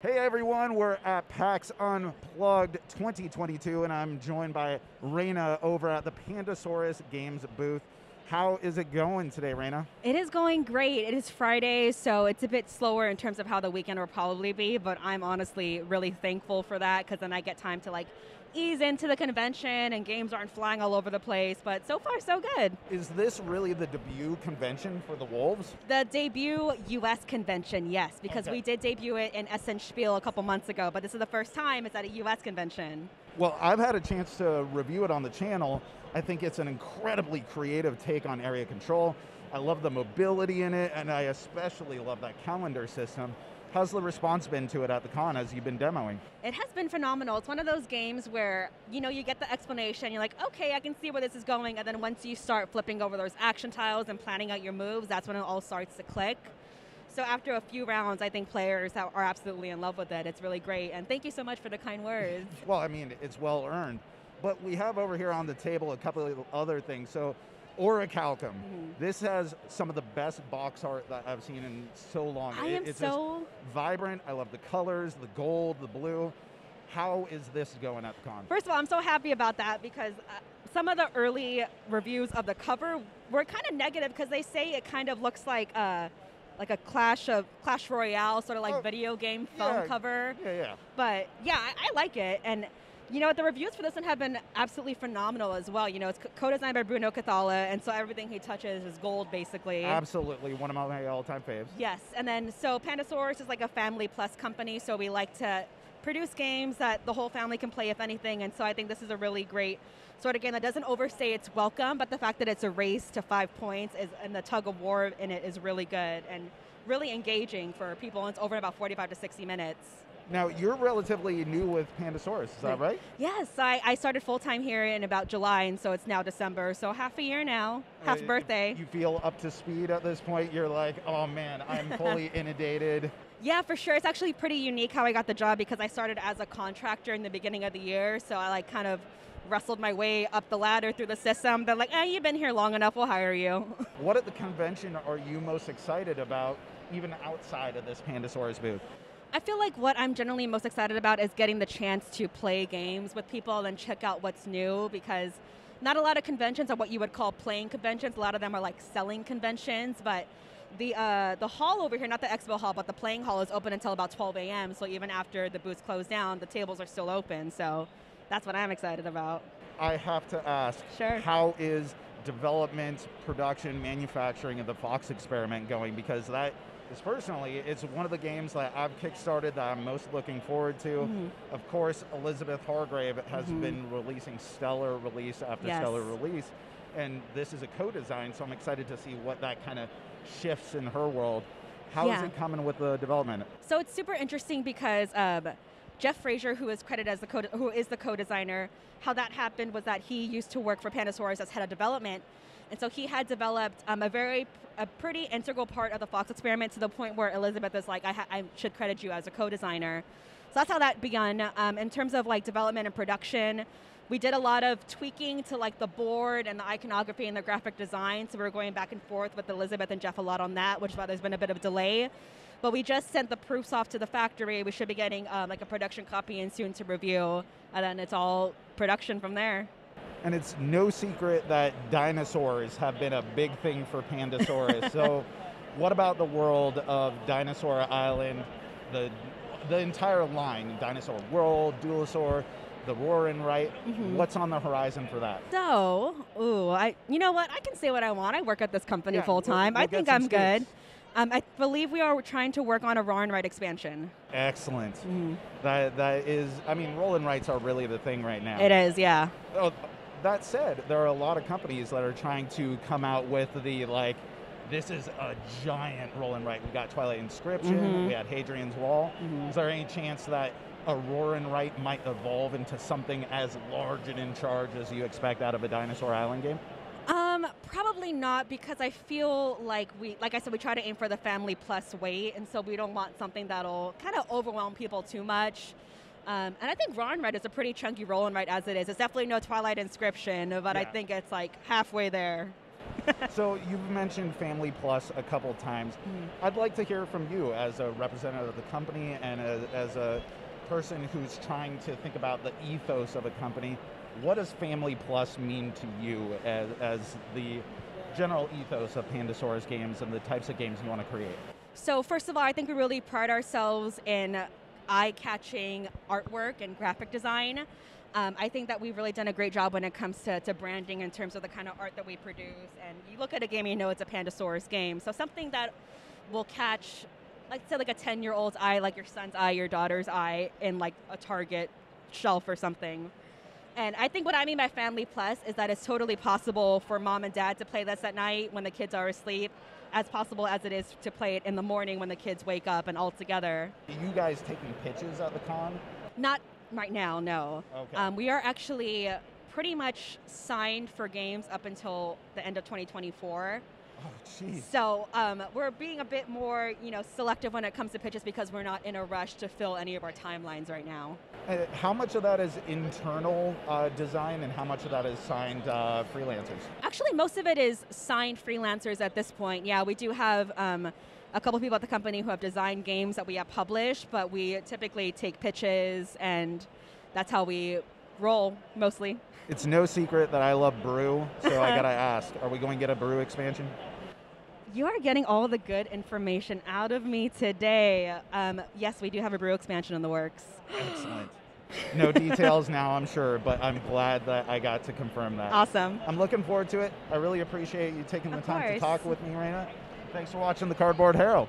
Hey everyone, we're at PAX Unplugged 2022 and I'm joined by Raina over at the Pandasaurus Games booth. How is it going today, Raina? It is going great. It is Friday, so it's a bit slower in terms of how the weekend will probably be, but I'm honestly really thankful for that because then I get time to ease into the convention and games aren't flying all over the place, but so far so good. Is this really the debut convention for the Wolves? The debut US convention, yes, because Okay. we did debut it in Essen Spiel a couple months ago, but this is the first time it's at a US convention. Well, I've had a chance to review it on the channel. I think it's an incredibly creative take on area control. I love the mobility in it, and I especially love that calendar system. How's the response been to it at the con as you've been demoing? It has been phenomenal. It's one of those games where, you get the explanation, you're like, okay, I can see where this is going, and then once you start flipping over those action tiles and planning out your moves, that's when it all starts to click. So after a few rounds, I think players are absolutely in love with it. It's really great, and thank you so much for the kind words. Well, I mean, it's well earned. But we have over here on the table a couple of other things. So, Orichalcum. This has some of the best box art that I've seen in so long. It's just vibrant. I love the colors, the gold, the blue. How is this going at the con? First of all, I'm so happy about that because some of the early reviews of the cover were kind of negative because they say it kind of looks like a Clash Royale, sort of video game phone cover. Yeah. But yeah, I like it. And the reviews for this one have been absolutely phenomenal as well. It's co-designed by Brew, and so everything he touches is gold, basically. Absolutely, one of my all-time faves. Yes, and then so Pandasaurus is like a family plus company, so we like to produce games that the whole family can play, if anything, and so I think this is a really great sort of game that doesn't overstay its welcome, but the fact that it's a race to 5 points and the tug of war in it is really good and really engaging for people, and it's over in about 45 to 60 minutes. Now, you're relatively new with Pandasaurus, is that right? Yes, I started full-time here in about July, and so it's now December, so half a year now, half birthday. You feel up to speed at this point? You're like, oh man, I'm fully inundated. Yeah, for sure. It's actually pretty unique how I got the job because I started as a contractor in the beginning of the year, so I kind of wrestled my way up the ladder through the system. They're like, you've been here long enough, we'll hire you. What at the convention are you most excited about, even outside of this Pandasaurus booth? I feel like what I'm generally most excited about is getting the chance to play games with people and check out what's new, because not a lot of conventions are what you would call playing conventions. A lot of them are like selling conventions, but the hall over here, not the expo hall, but the playing hall is open until about 12 a.m. So even after the booths close down, the tables are still open. So that's what I'm excited about. I have to ask, Sure. How is development, production, manufacturing of the Fox experiment going? Because that is personally, it's one of the games that I've kickstarted that I'm most looking forward to. Of course, Elizabeth Hargrave has been releasing stellar release after stellar release, and this is a co-design, so I'm excited to see what that kind of shifts in her world. How is it coming with the development? So it's super interesting because Jeff Frazier, who is credited as who is the co-designer, how that happened was that he used to work for Pandasaurus as head of development, and so he had developed a pretty integral part of the Fox experiment to the point where Elizabeth is like, I should credit you as a co-designer. So that's how that began. In terms of development and production, we did a lot of tweaking to the board and the iconography and the graphic design. So we were going back and forth with Elizabeth and Jeff a lot on that, which is why there's been a bit of a delay. But we just sent the proofs off to the factory. We should be getting a production copy in soon to review, and then it's all production from there. And it's no secret that dinosaurs have been a big thing for Pandasaurus. So what about the world of Dinosaur Island, the entire line, Dinosaur World, Dualosaur, the Rawr Write? What's on the horizon for that? So, you know what? I can say what I want. I work at this company full time. We'll I think I'm good. I believe we are trying to work on a Rawr Write expansion. Excellent. That is, Roll Writes are really the thing right now. It is, yeah. Oh, that said, there are a lot of companies that are trying to come out with the this is a giant Roll Write. We got Twilight Inscription, we had Hadrian's Wall. Is there any chance that a Rawr Write might evolve into something as large and in charge as you expect out of a Dinosaur Island game? Probably not, because I feel like I said, we try to aim for the family plus weight, and so we don't want something that'll kind of overwhelm people too much. And I think Rawr Write is a pretty chunky Roll and Write as it is. It's definitely no Twilight Inscription, but I think it's halfway there. So you've mentioned Family Plus a couple times. I'd like to hear from you as a representative of the company and as a person who's trying to think about the ethos of a company. What does Family Plus mean to you as the general ethos of Pandasaurus games and the types of games you want to create? So first of all, I think we really pride ourselves in eye-catching artwork and graphic design. I think that we've really done a great job when it comes to branding in terms of the kind of art that we produce. And you look at a game and you know it's a Pandasaurus game. So something that will catch, like say like a 10-year-old's eye, like your son's eye, your daughter's eye, in like a Target shelf or something. And I think what I mean by Family Plus is that it's totally possible for mom and dad to play this at night when the kids are asleep, as possible as it is to play it in the morning when the kids wake up and all together. Are you guys taking pitches at the con? Not right now, no. Okay. We are actually pretty much signed for games up until the end of 2024. Oh, geez. So we're being a bit more, selective when it comes to pitches because we're not in a rush to fill any of our timelines right now. How much of that is internal design and how much of that is signed freelancers? Actually, most of it is signed freelancers at this point. Yeah, we do have a couple people at the company who have designed games that we have published, but we typically take pitches, and that's how we roll mostly. It's no secret that I love Brew, so I gotta ask, are we going to get a Brew expansion? You are getting all the good information out of me today. Yes, we do have a Brew expansion in the works. Excellent. No details now, I'm sure, but I'm glad that I got to confirm that. Awesome. I'm looking forward to it. I really appreciate you taking the time to course. talk with me, Raina. Thanks for watching the Cardboard Herald.